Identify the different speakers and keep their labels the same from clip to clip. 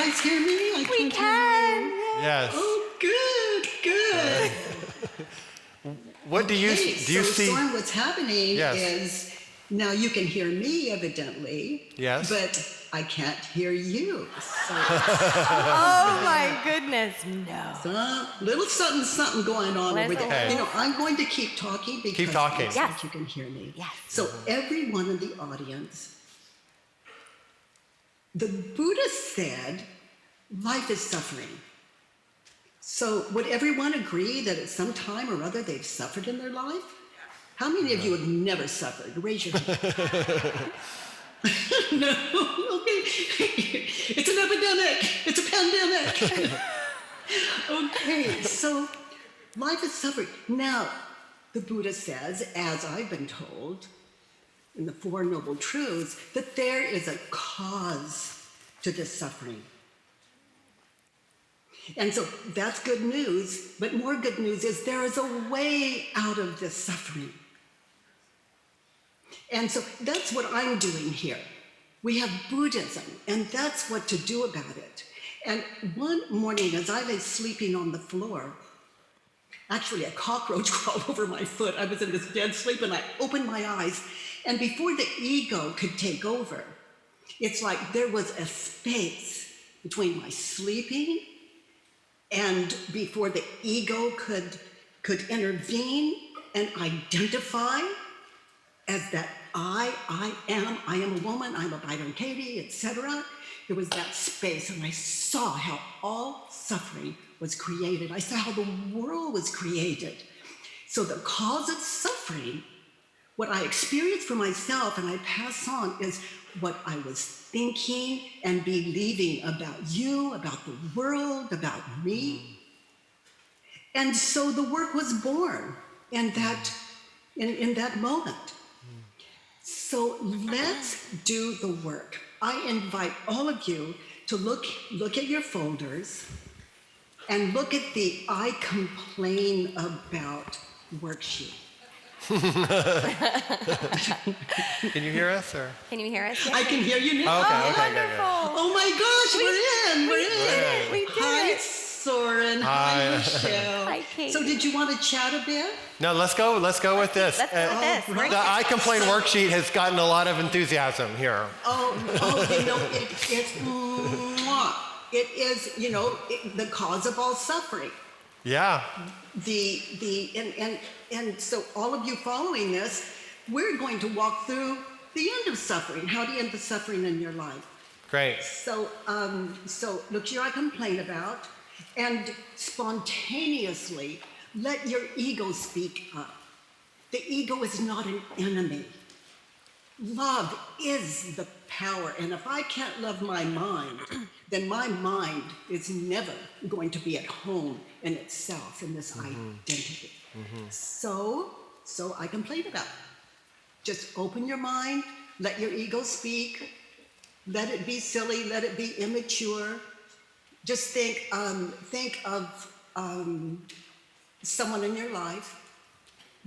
Speaker 1: guys hear me?
Speaker 2: We can.
Speaker 3: Yes.
Speaker 1: Oh, good.
Speaker 3: What do you see?
Speaker 1: Soren, what's happening
Speaker 3: Yes.
Speaker 1: is now you can hear me, evidently.
Speaker 3: Yes.
Speaker 1: But I can't hear you. So
Speaker 2: Oh my goodness, no.
Speaker 1: little something going on over there.
Speaker 3: Okay.
Speaker 1: You know, I'm going to keep talking because
Speaker 3: Keep talking.
Speaker 1: it looks
Speaker 2: Yes.
Speaker 1: like you can hear me.
Speaker 2: Yes.
Speaker 1: So everyone in the audience, the Buddha said, life is suffering. So would everyone agree that at some time or other they've suffered in their life? How many of you have never suffered? Raise your hand. No, okay. It's an epidemic. It's a pandemic. Okay, so life is suffering. Now, the Buddha says, as I've been told in the Four Noble Truths, that there is a cause to this suffering. And so that's good news, but more good news is there is a way out of this suffering. And so that's what I'm doing here. We have Buddhism, and that's what to do about it. And one morning, as I was sleeping on the floor, actually a cockroach crawled over my foot. I was in this dead sleep, and I opened my eyes, and before the ego could take over, it's like there was a space between my sleeping and before the ego could intervene and identify as that I am a woman, I'm a Byron Katie, etc. There was that space, and I saw how all suffering was created. I saw how the world was created. So the cause of suffering, what I experienced for myself and I pass on, is what I was thinking and believing about you, about the world, about me. And so the work was born in that moment. So let's do the work. I invite all of you to look at your folders and look at the I complain about worksheet.
Speaker 3: Can you hear us? Or?
Speaker 2: Can you hear us?
Speaker 1: I can hear you now.
Speaker 3: Okay,
Speaker 2: Wonderful.
Speaker 1: Oh my gosh, we're in.
Speaker 2: We did
Speaker 1: Hi,
Speaker 2: it.
Speaker 1: Soren.
Speaker 3: Hi.
Speaker 1: Hi, Michelle.
Speaker 2: Hi, Kate.
Speaker 1: So did you want to chat a bit?
Speaker 3: No, let's go with this.
Speaker 2: Let's go with this.
Speaker 1: right.
Speaker 3: The I Complain worksheet has gotten a lot of enthusiasm here.
Speaker 1: It is, the cause of all suffering.
Speaker 3: Yeah.
Speaker 1: And so all of you following this, we're going to walk through the end of suffering. How do you end the suffering in your life?
Speaker 3: Great.
Speaker 1: So look here, I complain about, and spontaneously let your ego speak up. The ego is not an enemy. Love is the power, and if I can't love my mind, then my mind is never going to be at home in itself, in this identity. So I complain about it. Just open your mind, let your ego speak, let it be silly, let it be immature. Just think of someone in your life.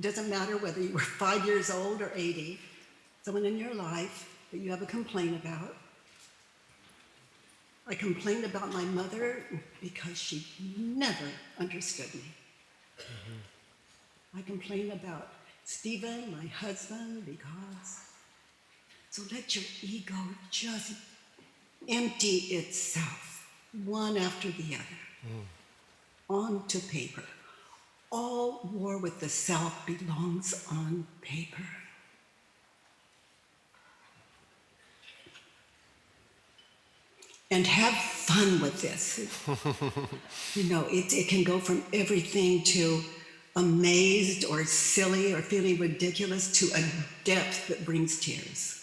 Speaker 1: Doesn't matter whether you were 5 years old or 80, someone in your life that you have a complaint about. I complained about my mother because she never understood me. I complained about Stephen, my husband, because. So let your ego just empty itself, one after the other, onto paper. All war with the self belongs on paper. And have fun with this. It can go from everything to amazed or silly or feeling ridiculous to a depth that brings tears.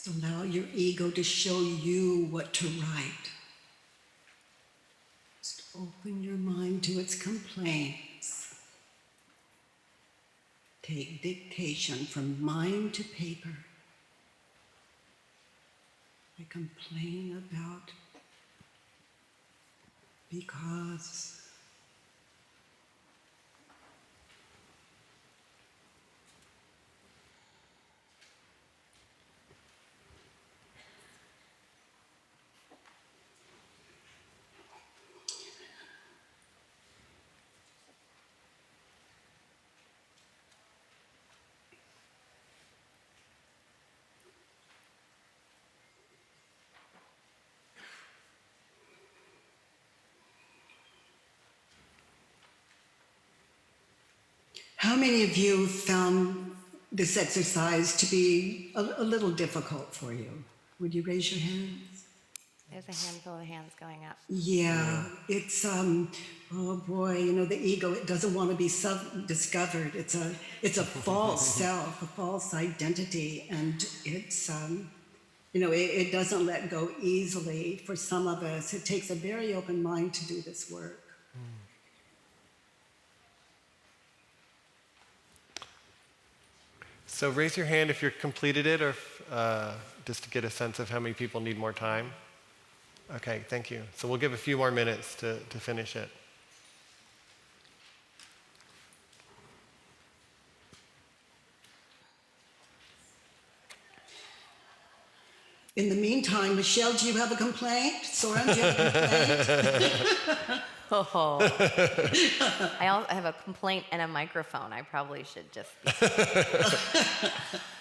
Speaker 1: Just allow your ego to show you what to write. Just Open your mind to its complaints. Take dictation from mind to paper. I complain about because. How many of you found this exercise to be a little difficult for you? Would you raise your hands?
Speaker 2: There's a handful of hands going up.
Speaker 1: Yeah, it's oh boy, you know, the ego, it doesn't want to be discovered. It's a false self, a false identity, and it's you know, it doesn't let go easily. For some of us, it takes a very open mind to do this work.
Speaker 3: So raise your hand if you've completed it, or just to get a sense of how many people need more time. Okay, thank you. So we'll give a few more minutes to finish it.
Speaker 1: In the meantime, Michelle, do you have a complaint? Soren, do you have a complaint?
Speaker 2: Oh. I also have a complaint and a microphone. I probably should just be.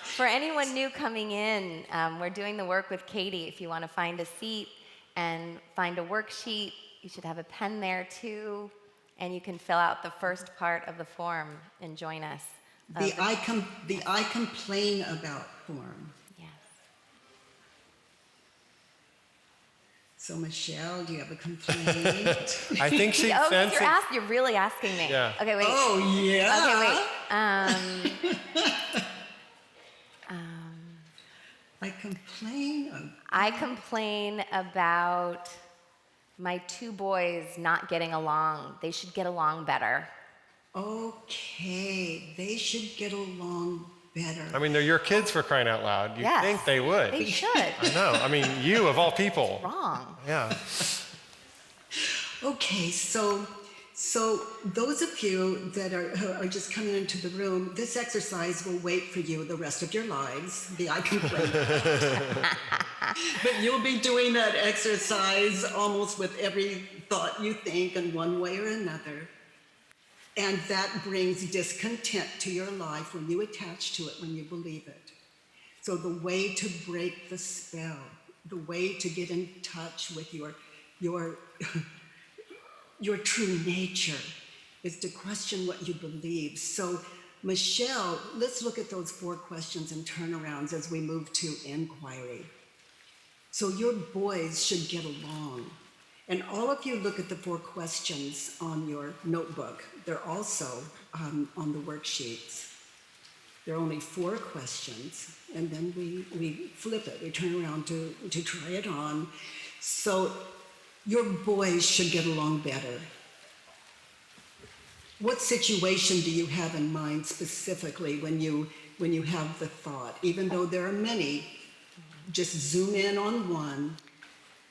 Speaker 2: For anyone new coming in, we're doing the work with Katie. If you want to find a seat and find a worksheet, you should have a pen there too, and you can fill out the first part of the form and join us.
Speaker 1: The I complain about form.
Speaker 2: Yes.
Speaker 1: So Michelle, do you have a complaint?
Speaker 3: I think she
Speaker 2: Oh,
Speaker 3: senses.
Speaker 2: you're really asking me.
Speaker 3: Yeah.
Speaker 2: Okay, wait.
Speaker 1: Oh yeah.
Speaker 2: Okay, wait.
Speaker 1: I complain.
Speaker 2: I complain about my two boys not getting along. They should get along better.
Speaker 1: Okay, they should get along better.
Speaker 3: I mean, they're your kids, for crying out loud. You'd
Speaker 2: Yes,
Speaker 3: think they would.
Speaker 2: They should.
Speaker 3: I know. I mean, you of all people.
Speaker 2: Wrong.
Speaker 3: Yeah.
Speaker 1: Okay, so those of you that are just coming into the room, this exercise will wait for you the rest of your lives, the I complain. But you'll be doing that exercise almost with every thought you think in one way or another. And that brings discontent to your life when you attach to it, when you believe it. So the way to break the spell, the way to get in touch with your true nature is to question what you believe. So Michelle, let's look at those 4 questions and turnarounds as we move to inquiry. So your boys should get along. And all of you look at the 4 questions on your notebook. They're also on the worksheets. There are only 4 questions, and then we flip it. We turn around to try it on. So your boys should get along better. What situation do you have in mind specifically when you have the thought? Even though there are many, just zoom in on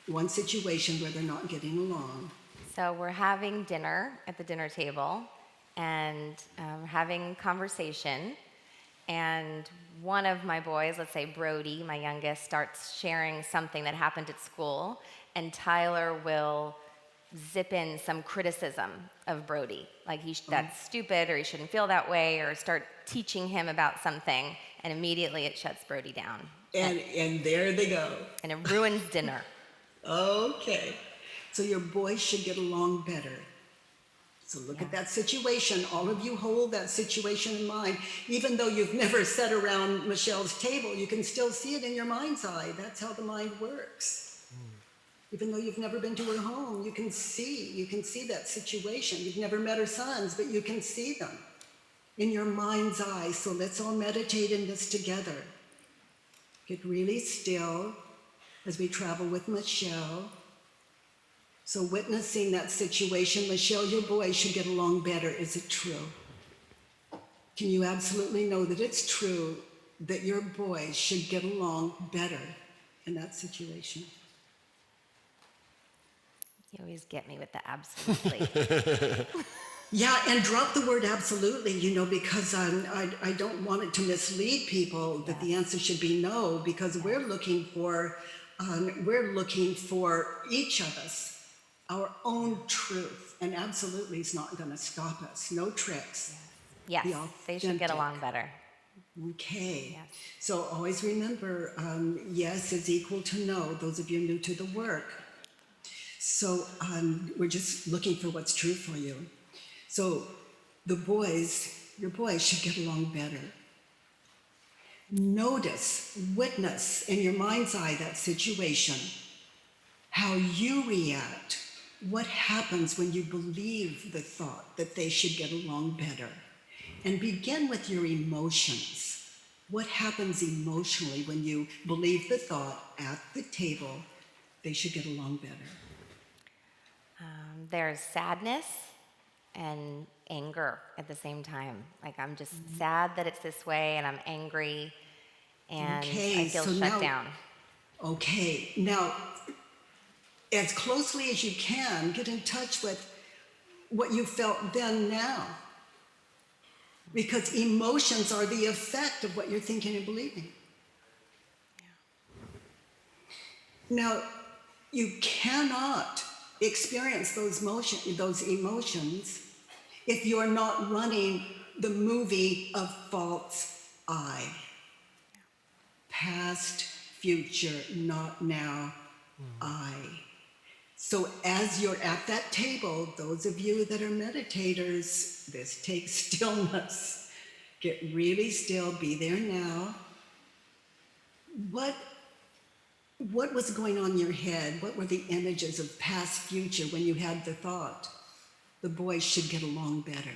Speaker 1: one situation where they're not getting along.
Speaker 2: So we're having dinner at the dinner table and having conversation. And one of my boys, let's say Brody, my youngest, starts sharing something that happened at school. And Tyler will zip in some criticism of Brody, like that's stupid, or he shouldn't feel that way, or start teaching him about something, and immediately it shuts Brody down.
Speaker 1: And there they go.
Speaker 2: And it ruins dinner.
Speaker 1: Okay, so your boys should get along better. So look at that situation. All of you hold that situation in mind. Even though you've never sat around Michelle's table, you can still see it in your mind's eye. That's how the mind works. Even though you've never been to her home, you can see that situation. You've never met her sons, but you can see them in your mind's eye. So let's all meditate in this together. Get really still as we travel with Michelle. So witnessing that situation, Michelle, your boys should get along better. Is it true? Can you absolutely know that it's true that your boys should get along better in that situation?
Speaker 2: You always get me with the absolutely.
Speaker 1: Yeah, and drop the word absolutely, because I don't want it to mislead people that the answer should be no, because we're looking for each of us our own truth, and absolutely is not going to stop us. No tricks.
Speaker 2: Yes,
Speaker 1: Be
Speaker 2: they should get
Speaker 1: authentic.
Speaker 2: along better.
Speaker 1: Okay.
Speaker 2: Yes.
Speaker 1: So always remember, yes is equal to no. Those of you new to the work. So we're just looking for what's true for you. So your boys should get along better. Notice, witness in your mind's eye that situation, how you react, what happens when you believe the thought that they should get along better. And begin with your emotions. What happens emotionally when you believe the thought at the table they should get along better?
Speaker 2: There's sadness and anger at the same time. Like, I'm just sad that it's this way, and I'm angry, and I feel shut down.
Speaker 1: Okay, now, as closely as you can, get in touch with what you felt then now. Because emotions are the effect of what you're thinking and believing. Now, you cannot experience those emotions if you're not running the movie of false I. Past, future, not now, I. So as you're at that table, those of you that are meditators, this takes stillness. Get really still, be there now. What was going on in your head? What were the images of past, future when you had the thought, the boys should get along better?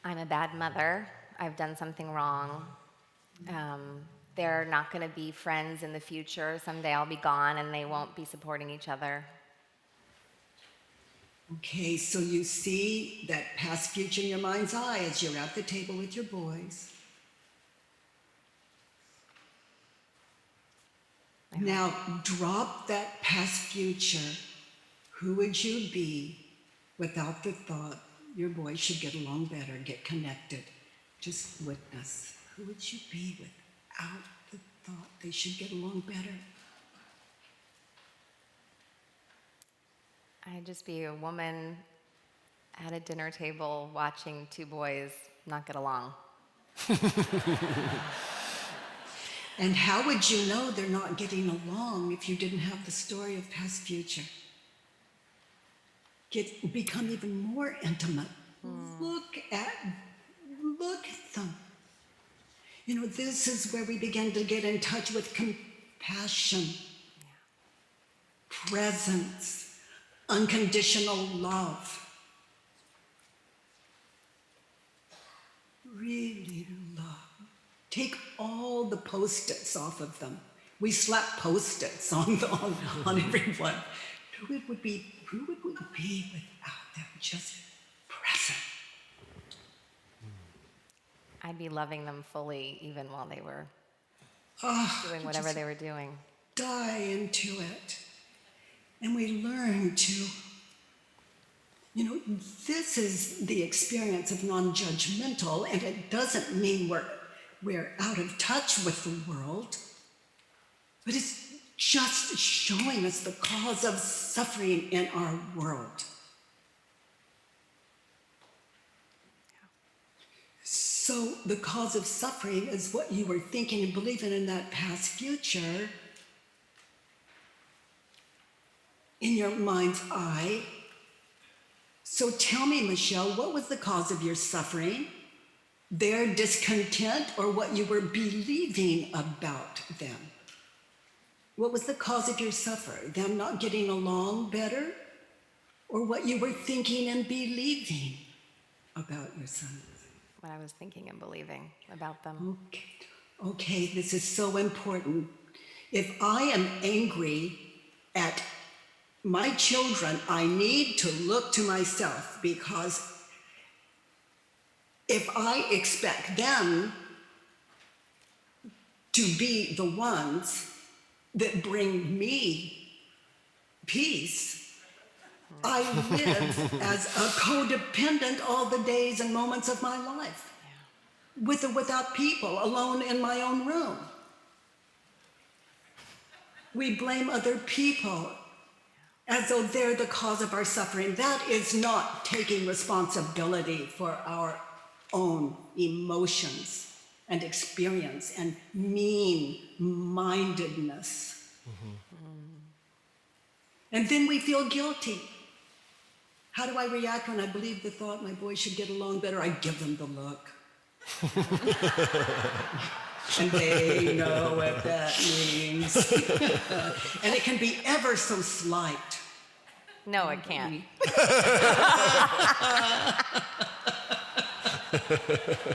Speaker 2: I'm a bad mother. I've done something wrong. They're not going to be friends in the future. Someday I'll be gone and they won't be supporting each other.
Speaker 1: Okay, so you see that past, future in your mind's eye as you're at the table with your boys. Now, drop that past, future. Who would you be without the thought your boys should get along better, get connected? Just witness. Who would you be without the thought they should get along better?
Speaker 2: I'd just be a woman at a dinner table watching two boys not get along.
Speaker 1: And how would you know they're not getting along if you didn't have the story of past, future? Become even more intimate. Look at them. This is where we begin to get in touch with compassion, presence, unconditional love. Really love. Take all the Post-its off of them. We slap Post-its on everyone. Who would we be without them? Just present.
Speaker 2: I'd be loving them fully even while they were doing whatever
Speaker 1: just
Speaker 2: they were doing.
Speaker 1: Die into it. And we learn to, this is the experience of non-judgmental, and it doesn't mean we're out of touch with the world, but it's just showing us the cause of suffering in our world. So the cause of suffering is what you were thinking and believing in that past, future, in your mind's eye. So tell me, Michelle, what was the cause of your suffering? Their discontent, or what you were believing about them? What was the cause of your suffering? Them not getting along better? Or what you were thinking and believing about your sons?
Speaker 2: What I was thinking and believing about them.
Speaker 1: Okay, this is so important. If I am angry at my children, I need to look to myself, because if I expect them to be the ones that bring me peace, I live as a codependent all the days and moments of my life, with or without people, alone in my own room. We blame other people as though they're the cause of our suffering. That is not taking responsibility for our own emotions and experience and mean-mindedness. And then we feel guilty. How do I react when I believe the thought my boys should get along better? I give them the look. And they know what that means. And it can be ever so slight.
Speaker 2: No, it can't.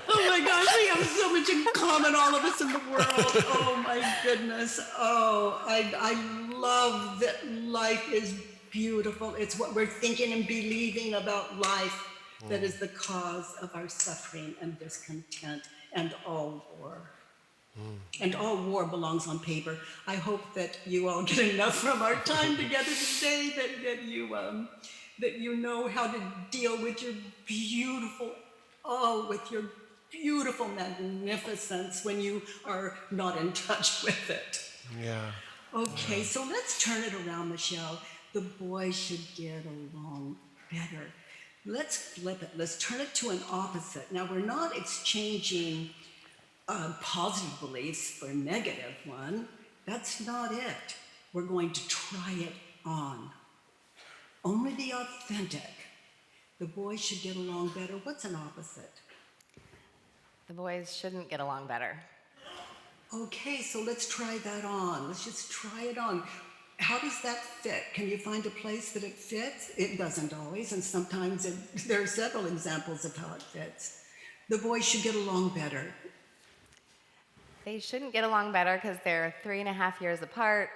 Speaker 1: Oh my gosh, we have so much in common, all of us in the world. Oh my goodness. Oh, I love that life is beautiful. It's what we're thinking and believing about life that is the cause of our suffering and discontent and all war. And all war belongs on paper. I hope that you all get enough from our time together today that you know how to deal with your beautiful magnificence when you are not in touch with it.
Speaker 3: Yeah.
Speaker 1: Okay, so let's turn it around, Michelle. The boys should get along better. Let's flip it. Let's turn it to an opposite. Now, we're not exchanging positive beliefs for a negative one. That's not it. We're going to try it on. Only the authentic. The boys should get along better. What's an opposite?
Speaker 2: The boys shouldn't get along better.
Speaker 1: Okay, so let's try that on. Let's just try it on. How does that fit? Can you find a place that it fits? It doesn't always, and sometimes there are several examples of how it fits. The boys should get along better.
Speaker 2: They shouldn't get along better because they're 3.5 years apart.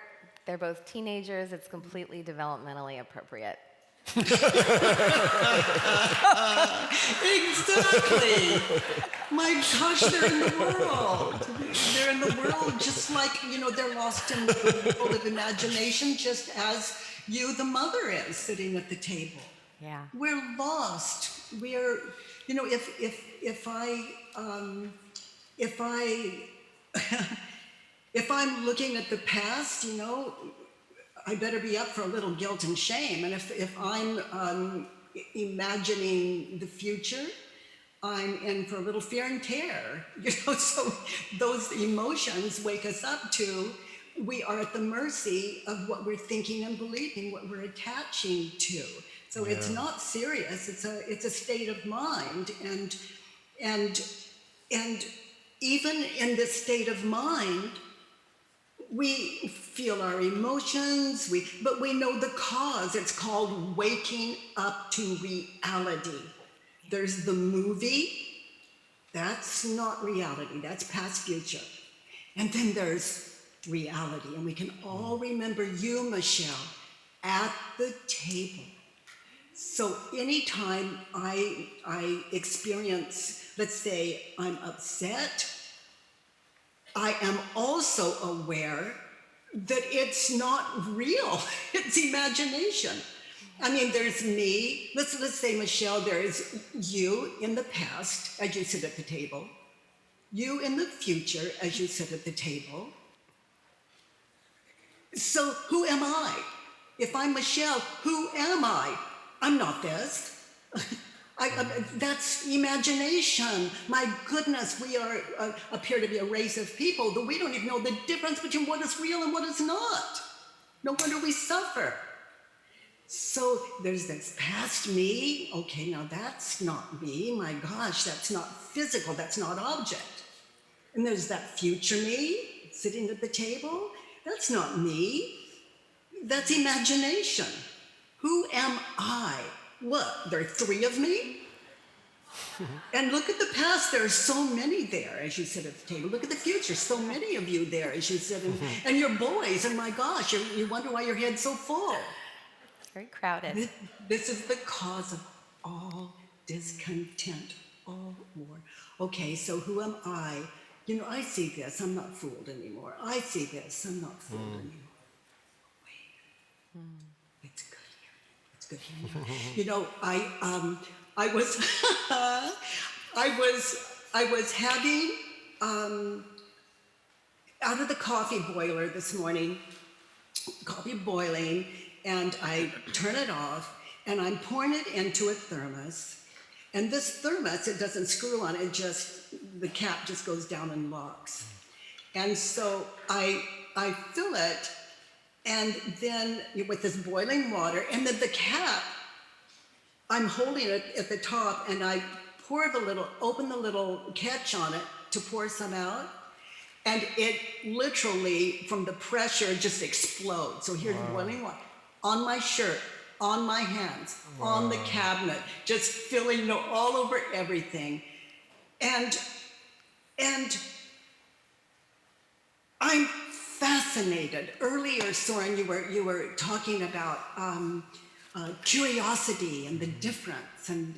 Speaker 2: They're both teenagers. It's completely developmentally appropriate.
Speaker 1: Exactly. My gosh, they're in the world. They're in the world just like, they're lost in the world of imagination, just as you, the mother, is sitting at the table.
Speaker 2: Yeah.
Speaker 1: We're lost. We're, if I'm looking at the past, I better be up for a little guilt and shame. And if I'm imagining the future, I'm in for a little fear and terror. So those emotions wake us up to, we are at the mercy of what we're thinking and believing, what we're attaching to. So it's not serious. It's a state of mind, and even in this state of mind, we feel our emotions, but we know the cause. It's called waking up to reality. There's the movie. That's not reality. That's past, future. And then there's reality. And we can all remember you, Michelle, at the table. So anytime I experience, let's say I'm upset, I am also aware that it's not real. It's imagination. I mean, there's me. Let's say, Michelle, there's you in the past as you sit at the table, you in the future as you sit at the table. So who am I? If I'm Michelle, who am I? I'm not this. That's imagination. My goodness, we appear to be a race of people that we don't even know the difference between what is real and what is not. No wonder we suffer. So there's this past me. Okay, now that's not me. My gosh, that's not physical. That's not object. And there's that future me sitting at the table. That's not me. That's imagination. Who am I? What, there are 3 of me? And look at the past, there are so many there as you sit at the table. Look at the future, so many of you there as you sit and your boys, and my gosh, you wonder why your head's so full.
Speaker 2: very crowded.
Speaker 1: This is the cause of all discontent, all war. Okay, so who am I? You know, I see this, I'm not fooled anymore. I see this, I'm not fooled anymore. Wait, it's good here. It's good here. You know, I was, I was having, out of the coffee boiler this morning, coffee boiling, and I turn it off, and I'm pouring it into a thermos. And this thermos, it doesn't screw on, it just, the cap just goes down and locks. And so I fill it, and then with this boiling water, and then the cap, I'm holding it at the top, and I open the little catch on it to pour some out. And it literally, from the pressure, just explodes. So here's boiling water on my shirt, on my hands, on the cabinet, just filling, you know, all over everything. And I'm fascinated. Earlier, Soren, you were talking about curiosity and the difference, and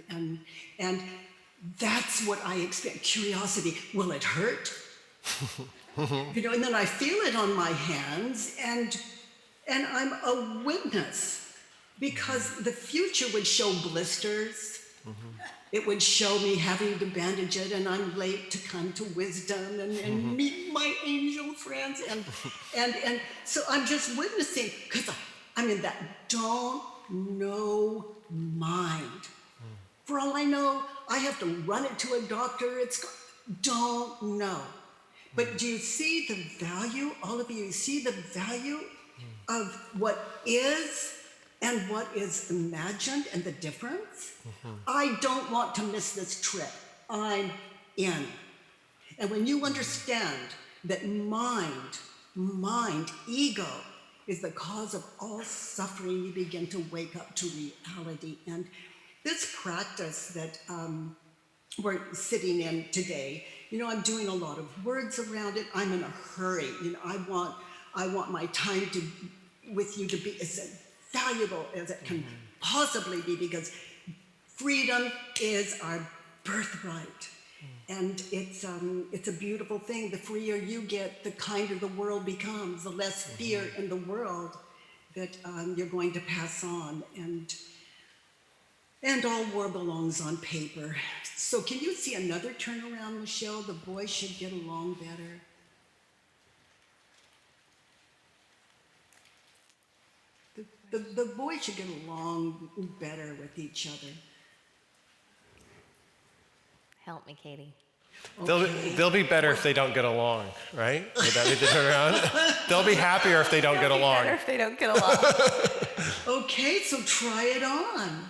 Speaker 1: that's what I expect. Curiosity. Will it hurt? You know, and then I feel it on my hands, and I'm a witness, because the future would show blisters. It would show me having to bandage it, and I'm late to come to wisdom and meet my angel friends, and so I'm just witnessing, because I'm in that don't know mind. For all I know, I have to run it to a doctor. Don't know. But do you see the value, all of you see the value of what is and what is imagined and the difference? I don't want to miss this trip. I'm in. And when you understand that mind, ego, is the cause of all suffering, you begin to wake up to reality. And this practice that we're sitting in today, you know, I'm doing a lot of words around it. I'm in a hurry. You know, I want my time with you to be as valuable as it can possibly be, because freedom is our birthright. And it's a beautiful thing. The freer you get, the kinder the world becomes, the less fear in the world that you're going to pass on. And all war belongs on paper. So can you see another turnaround, Michelle? The boys should get along better. The boys should get along better with each other.
Speaker 2: Help me, Katie.
Speaker 1: Okay.
Speaker 3: They'll be better if they don't get along, right? Would that be the turnaround? They'll be happier if they don't get along.
Speaker 2: Better if they don't get along.
Speaker 1: Okay, so try it on.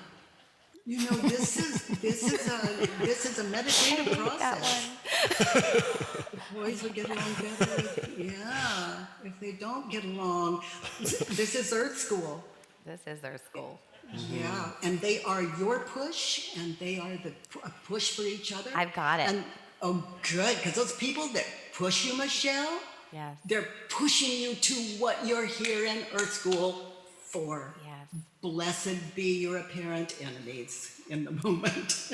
Speaker 1: You know, this is a meditative process. The boys would get along better if they don't get along. This is Earth School.
Speaker 2: This is their school.
Speaker 1: Yeah, and they are your push, and they are a push for each other.
Speaker 2: I've got it.
Speaker 1: And oh, good, because those people that push you, Michelle,
Speaker 2: Yes.
Speaker 1: they're pushing you to what you're here in Earth School for.
Speaker 2: Yes.
Speaker 1: Blessed be your apparent enemies in the moment.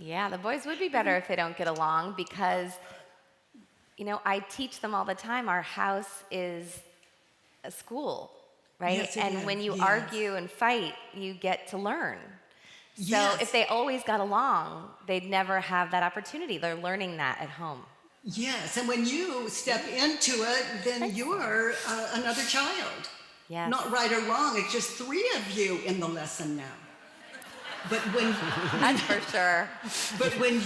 Speaker 2: Yeah, the boys would be better if they don't get along, because, you know, I teach them all the time, our house is a school, right?
Speaker 1: Yes, it
Speaker 2: and
Speaker 1: is.
Speaker 2: when you
Speaker 1: Yes.
Speaker 2: argue and fight, you get to learn. So
Speaker 1: Yes.
Speaker 2: if they always got along, they'd never have that opportunity. They're learning that at home.
Speaker 1: Yes, and when you step into it, then you're another child.
Speaker 2: Yes.
Speaker 1: Not right or wrong, it's just three of you in the lesson now. But when
Speaker 2: That's for sure.
Speaker 1: But when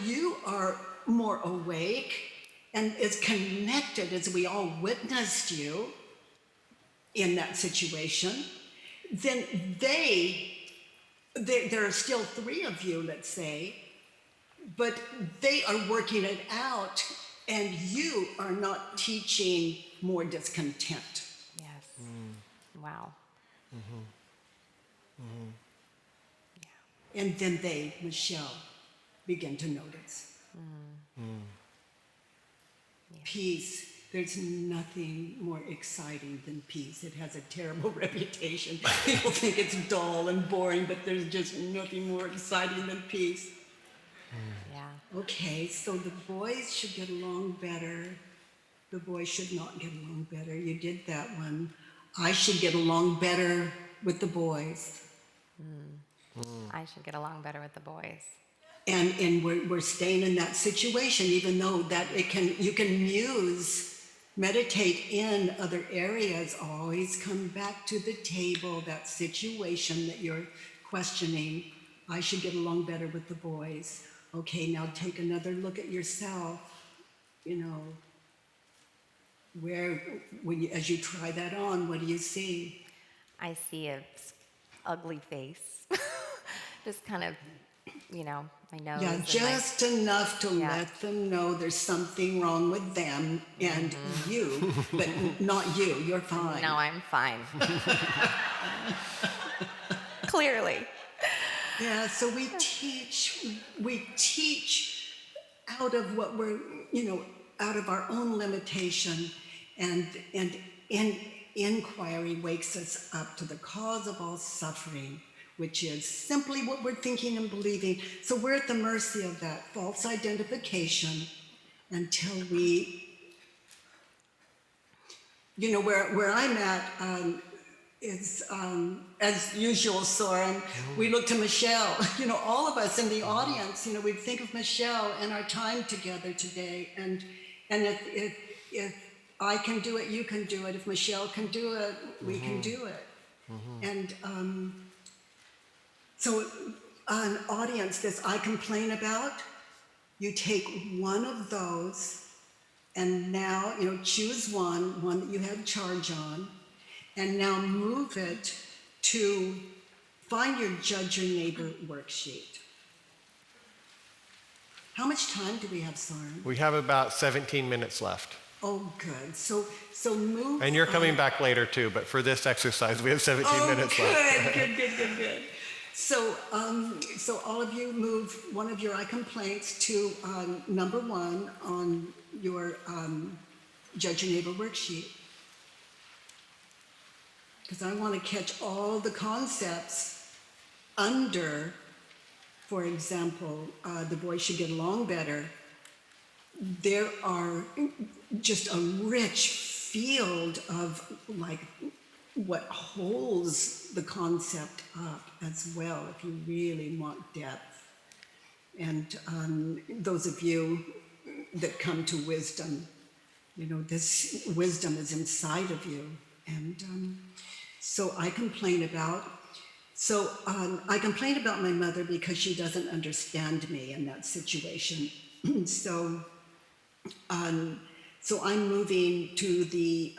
Speaker 1: you are more awake and as connected as we all witnessed you in that situation, then there are still three of you, let's say, but they are working it out, and you are not teaching more discontent.
Speaker 2: Yes. Wow.
Speaker 1: And then they, Michelle, begin to notice. Peace. There's nothing more exciting than peace. It has a terrible reputation. People think it's dull and boring, but there's just nothing more exciting than peace.
Speaker 2: Yeah.
Speaker 1: Okay, so the boys should get along better. The boys should not get along better. You did that one. I should get along better with the boys.
Speaker 2: I should get along better with the boys.
Speaker 1: And we're staying in that situation, even though that you can meditate in other areas, always come back to the table, that situation that you're questioning. I should get along better with the boys. Okay, now take another look at yourself. As you try that on, what do you see?
Speaker 2: I see a ugly face. Just kind of, my nose.
Speaker 1: Yeah,
Speaker 2: and
Speaker 1: just enough to
Speaker 2: Yeah.
Speaker 1: let them know there's something wrong with them and you, but not you. You're fine.
Speaker 2: No, I'm fine. Clearly.
Speaker 1: Yeah, so we teach out of what we're, out of our own limitation, and inquiry wakes us up to the cause of all suffering, which is simply what we're thinking and believing. So we're at the mercy of that false identification until we, where I'm at, is, as usual, Soren, we look to Michelle. All of us in the audience, we think of Michelle and our time together today. And if I can do it, you can do it. If Michelle can do it, we can do it. And so an audience, this I complain about, you take one of those and now, choose one that you have charge on, and now move it to find your Judge Your Neighbor worksheet. How much time do we have, Soren?
Speaker 3: We have about 17 minutes left.
Speaker 1: Oh, good. So move.
Speaker 3: And you're coming back later too, but for this exercise, we have 17 minutes left.
Speaker 1: Good. So all of you move one of your I complaints to number 1 on your Judge Your Neighbor worksheet. Because I want to catch all the concepts under, for example, the boys should get along better. There are just a rich field of what holds the concept up as well, if you really want depth. And those of you that come to wisdom, this wisdom is inside of you. And so I complain about my mother because she doesn't understand me in that situation. So I'm moving to the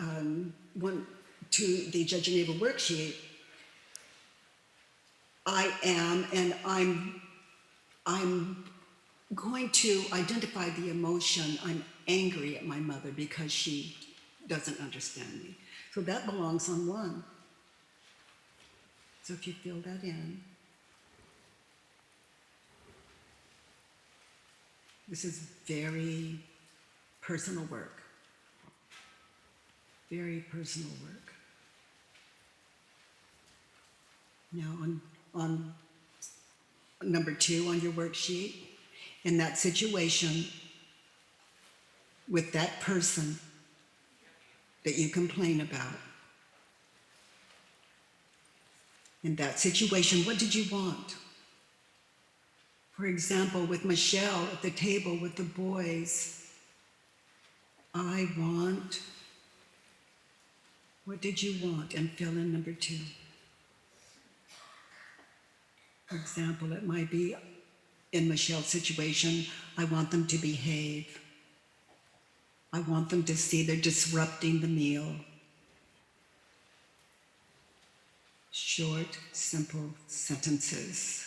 Speaker 1: Judge Your Neighbor worksheet. I'm going to identify the emotion. I'm angry at my mother because she doesn't understand me. So that belongs on 1. So if you fill that in. This is very personal work. Very personal work. Now on number 2 on your worksheet, in that situation with that person that you complain about, in that situation, what did you want? For example, with Michelle at the table with the boys, I want, what did you want? And fill in number 2. For example, it might be in Michelle's situation, I want them to behave. I want them to see they're disrupting the meal. Short, simple sentences.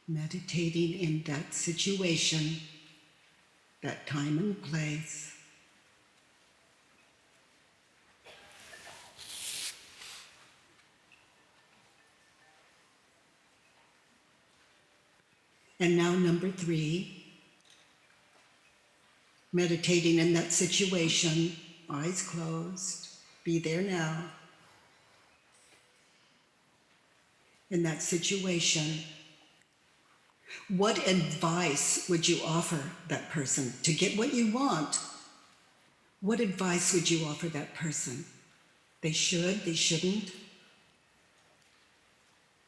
Speaker 1: Meditating in that situation, that time and place. And now number 3, meditating in that situation, eyes closed, be there now. In that situation, what advice would you offer that person to get what you want? What advice would you offer that person? They should, they shouldn't?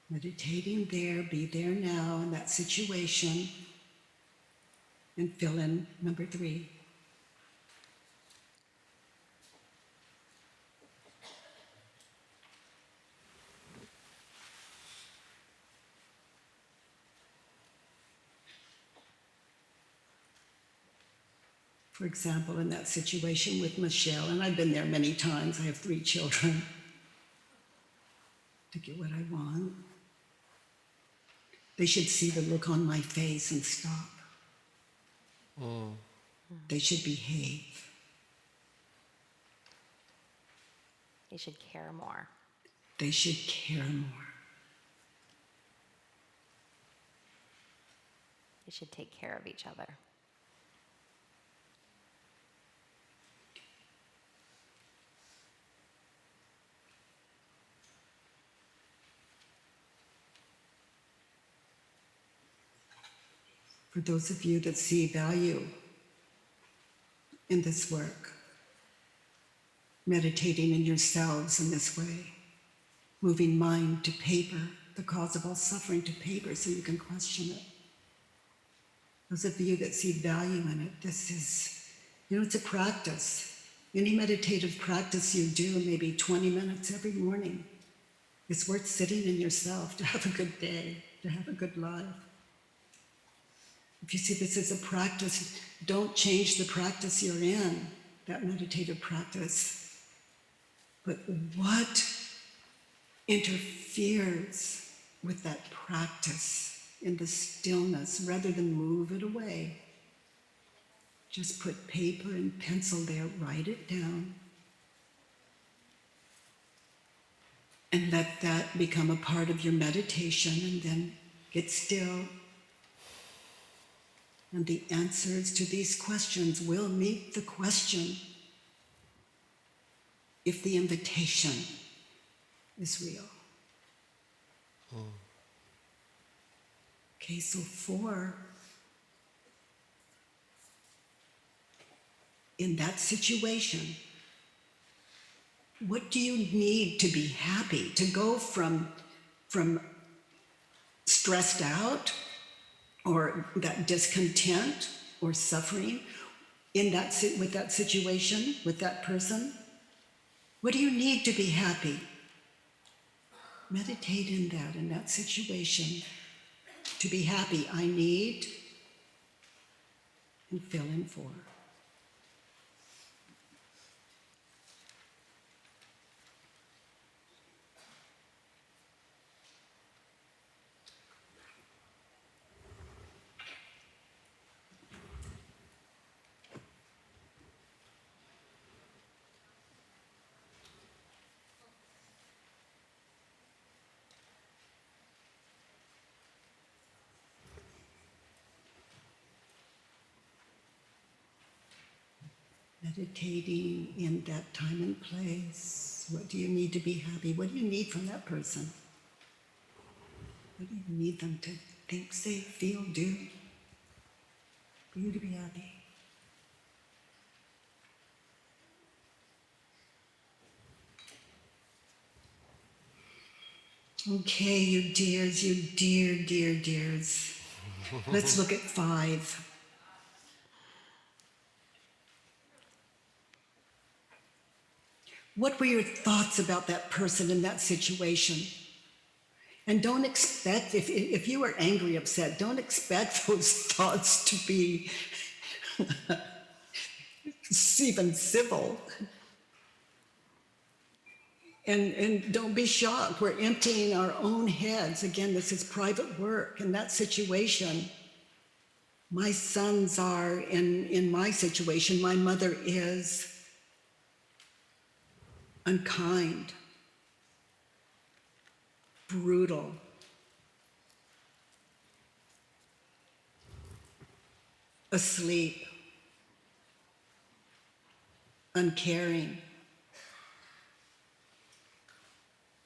Speaker 1: Meditating there, be there now in that situation, and fill in number 3. For example, in that situation with Michelle, and I've been there many times, I have 3 children, to get what I want. They should see the look on my face and stop. They should behave.
Speaker 2: They should care more.
Speaker 1: They should care more.
Speaker 2: They should take care of each other.
Speaker 1: For those of you that see value in this work, meditating in yourselves in this way, moving mind to paper, the cause of all suffering to paper so you can question it. Those of you that see value in it, this is, it's a practice. Any meditative practice you do, maybe 20 minutes every morning, it's worth sitting in yourself to have a good day, to have a good life. If you see this as a practice, don't change the practice you're in, that meditative practice. But what interferes with that practice in the stillness, rather than move it away? Just put paper and pencil there, write it down, and let that become a part of your meditation, and then get still. And the answers to these questions will meet the question if the invitation is real. Okay, so 4. In that situation, what do you need to be happy, to go from stressed out or that discontent or suffering with that situation, with that person? What do you need to be happy? Meditate in that situation. To be happy, I need, and fill in 4. Meditating in that time and place. What do you need to be happy? What do you need from that person? What do you need them to think, say, feel, do for you to be happy? Okay, you dears, you dear dears. Let's look at 5. What were your thoughts about that person in that situation? And don't expect, if you are angry, upset, don't expect those thoughts to be even civil. And don't be shocked. We're emptying our own heads. Again, this is private work. In that situation, my sons are, in my situation, my mother is unkind, brutal, asleep, uncaring,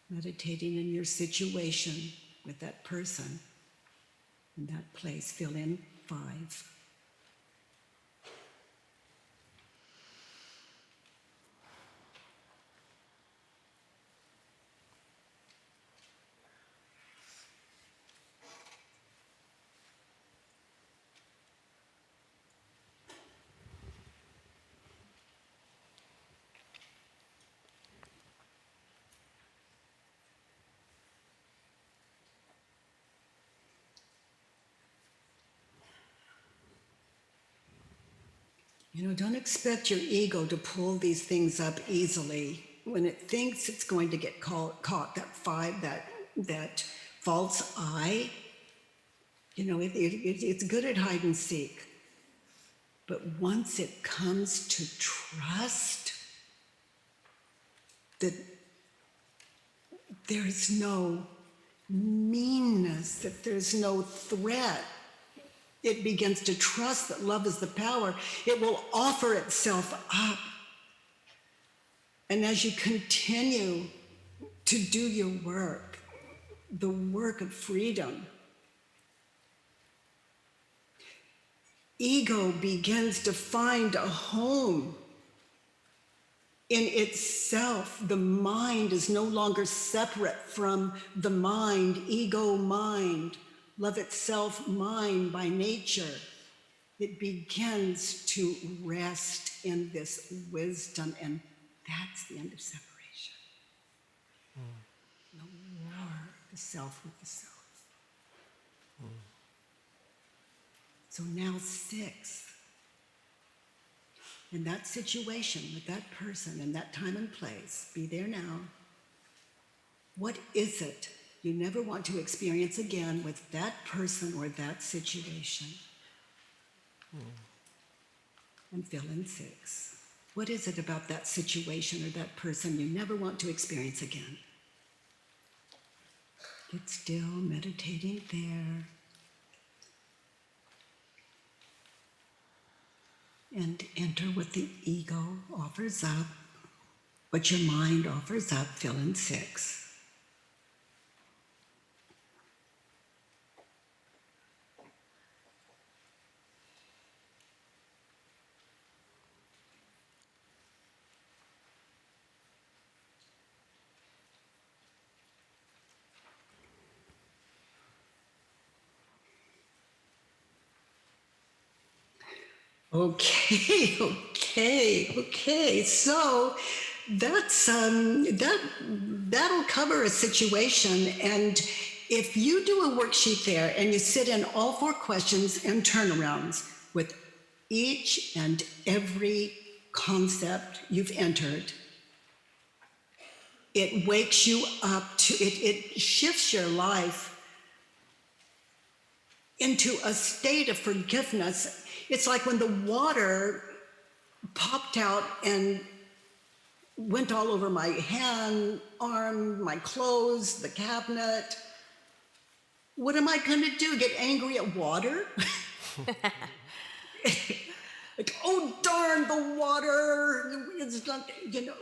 Speaker 1: meditating in your situation with that person in that place. Fill in 5. You know, don't expect your ego to pull these things up easily. When it thinks it's going to get caught, that 5, that false I, you know, it's good at hide and seek. But once it comes to trust that there's no meanness, that there's no threat, it begins to trust that love is the power. It will offer itself up. And as you continue to do your work, the work of freedom, ego begins to find a home in itself. The mind is no longer separate from the mind, ego mind. Love itself, mind by nature. It begins to rest in this wisdom, and that's the end of separation. No war, the self with the self. So now 6. In that situation, with that person, in that time and place, be there now. What is it you never want to experience again with that person or that situation? And fill in 6. What is it about that situation or that person you never want to experience again? Get still, meditating there. And enter what the ego offers up, what your mind offers up. Fill in 6. Okay. So that's that'll cover a situation. And if you do a worksheet there and you sit in all 4 questions and turnarounds with each and every concept you've entered, it wakes you up to it shifts your life into a state of forgiveness. It's like when the water popped out and went all over my hand, arm, my clothes, the cabinet. What am I going to do? Get angry at water? Like, oh, darn, the water. It's not, you know.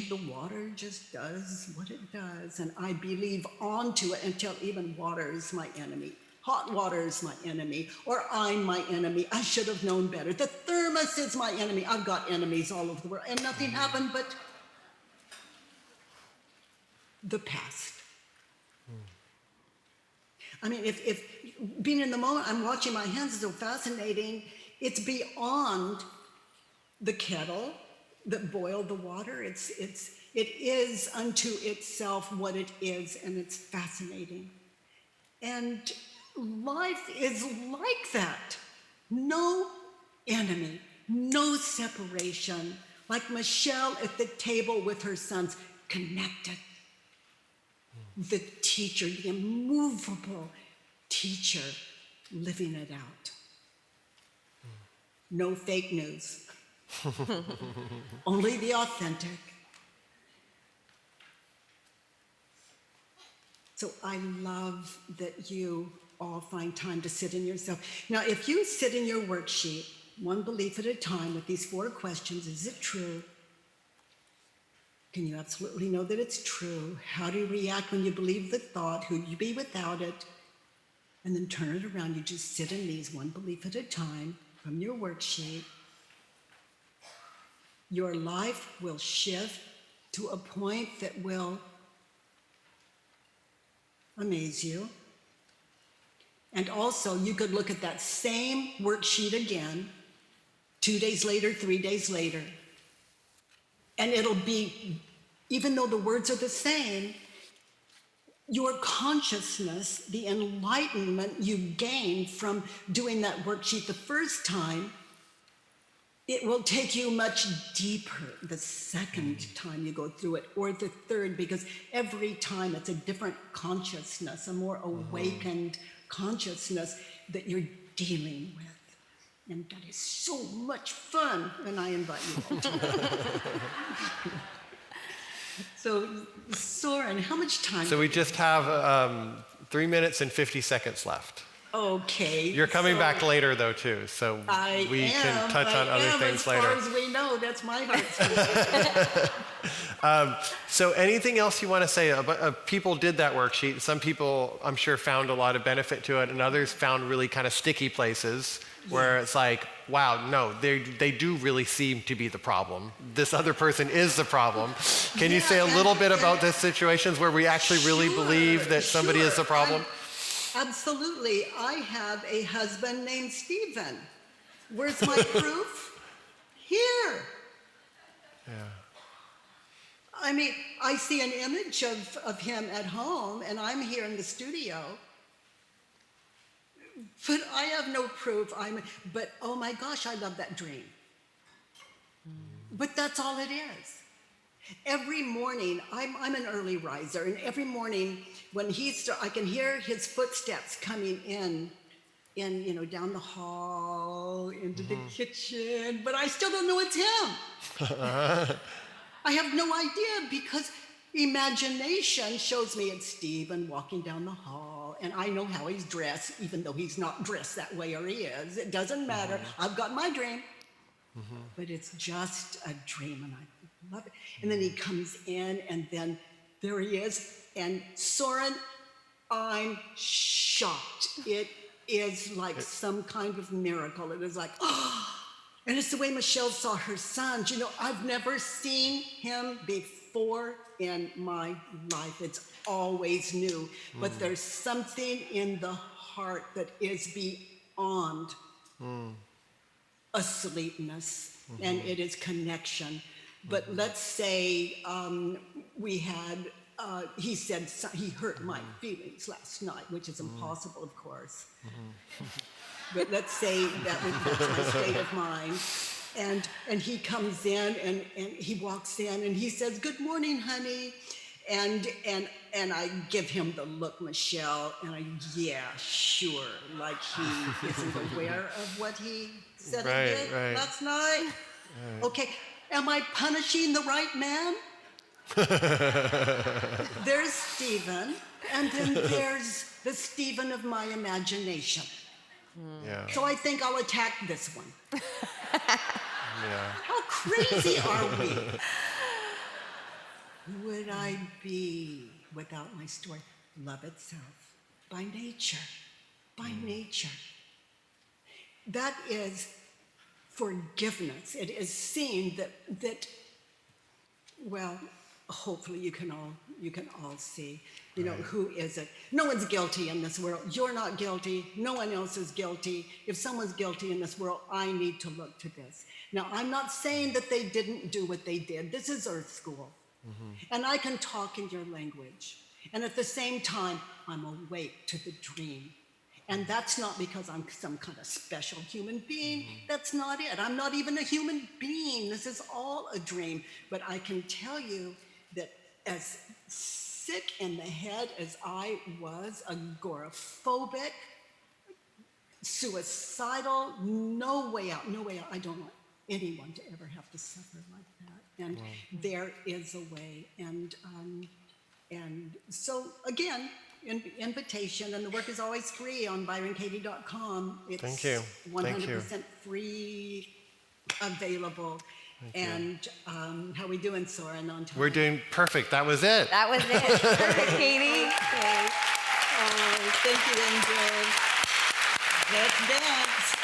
Speaker 1: The water just does what it does, and I believe onto it until even water is my enemy. Hot water is my enemy, or I'm my enemy. I should have known better. The thermos is my enemy. I've got enemies all over the world, and nothing happened but the past. I mean, if being in the moment, I'm watching my hands, so fascinating. It's beyond the kettle that boiled the water. It is unto itself what it is, and it's fascinating. And life is like that. No enemy, no separation. Like Michelle at the table with her sons, connected. The teacher, the immovable teacher, living it out. No fake news. Only the authentic. So I love that you all find time to sit in yourself. Now, if you sit in your worksheet, one belief at a time with these 4 questions. Is it true? Can you absolutely know that it's true? How do you react when you believe the thought? Who'd you be without it? And then turn it around. You just sit in these one belief at a time from your worksheet. Your life will shift to a point that will amaze you. And also, you could look at that same worksheet again 2 days later, 3 days later. And it'll be, even though the words are the same, your consciousness, the enlightenment you gain from doing that worksheet the first time, it will take you much deeper the second time you go through it, or the third, because every time it's a different consciousness, a more awakened consciousness that you're dealing with. And that is so much fun, and I invite you all. So, Soren, how much time?
Speaker 3: So we just have 3 minutes and 50 seconds left.
Speaker 1: Okay.
Speaker 3: You're coming back later, though, too, so we can touch on other things later.
Speaker 1: As far as we know, that's my heart.
Speaker 3: So anything else you want to say? People did that worksheet. Some people, I'm sure, found a lot of benefit to it, and others found really kind of sticky places where it's like, wow, no, they do really seem to be the problem. This other person is the problem. Can you say a little bit about the situations where we actually really believe that somebody is the problem?
Speaker 1: Absolutely. I have a husband named Stephen. Where's my proof? Here.
Speaker 3: Yeah.
Speaker 1: I mean, I see an image of him at home, and I'm here in the studio. But I have no proof. But oh my gosh, I love that dream. But that's all it is. Every morning, I'm an early riser, and every morning when I can hear his footsteps coming in, down the hall, into the kitchen, but I still don't know it's him. I have no idea, because imagination shows me it's Stephen walking down the hall, and I know how he's dressed, even though he's not dressed that way, or he is. It doesn't matter. I've got my dream. But it's just a dream, and I love it. And then he comes in, and then there he is. And Soren, I'm shocked. It is like some kind of miracle. It is like, oh. And it's the way Michelle saw her sons. I've never seen him before in my life. It's always new. But there's something in the heart that is beyond asleepness, and it is connection. But let's say we had, he said he hurt my feelings last night, which is impossible, of course. But let's say that's my state of mind. And he comes in, and he walks in, and he says, "Good morning, honey." And I give him the look, Michelle, and yeah, sure, like he isn't aware of what he said he did last night. Right. Okay, am I punishing the right man? There's Stephen, and then there's the Stephen of my imagination.
Speaker 3: Yeah.
Speaker 1: So I think I'll attack this one.
Speaker 3: Yeah.
Speaker 1: How crazy are we? Who would I be without my story? Love itself, by nature, by nature. That is forgiveness. It is seeing that. Well, hopefully you can all see. Who is it? No one's guilty in this world. You're not guilty. No one else is guilty. If someone's guilty in this world, I need to look to this. Now, I'm not saying that they didn't do what they did. This is Earth School. And I can talk in your language. And at the same time, I'm awake to the dream. And that's not because I'm some kind of special human being. That's not it. I'm not even a human being. This is all a dream. But I can tell you that as sick in the head as I was, agoraphobic, suicidal, no way out. I don't want anyone to ever have to suffer like that. And there is a way. And so, again, invitation, and the work is always free on byronkatie.com. It's
Speaker 3: Thank you.
Speaker 1: 100% free, available. And how we doing, Soren, on time?
Speaker 3: We're doing perfect. That was it.
Speaker 2: That was it. Perfect, Katie.
Speaker 1: Okay. Oh, thank you, Angel. Let's dance.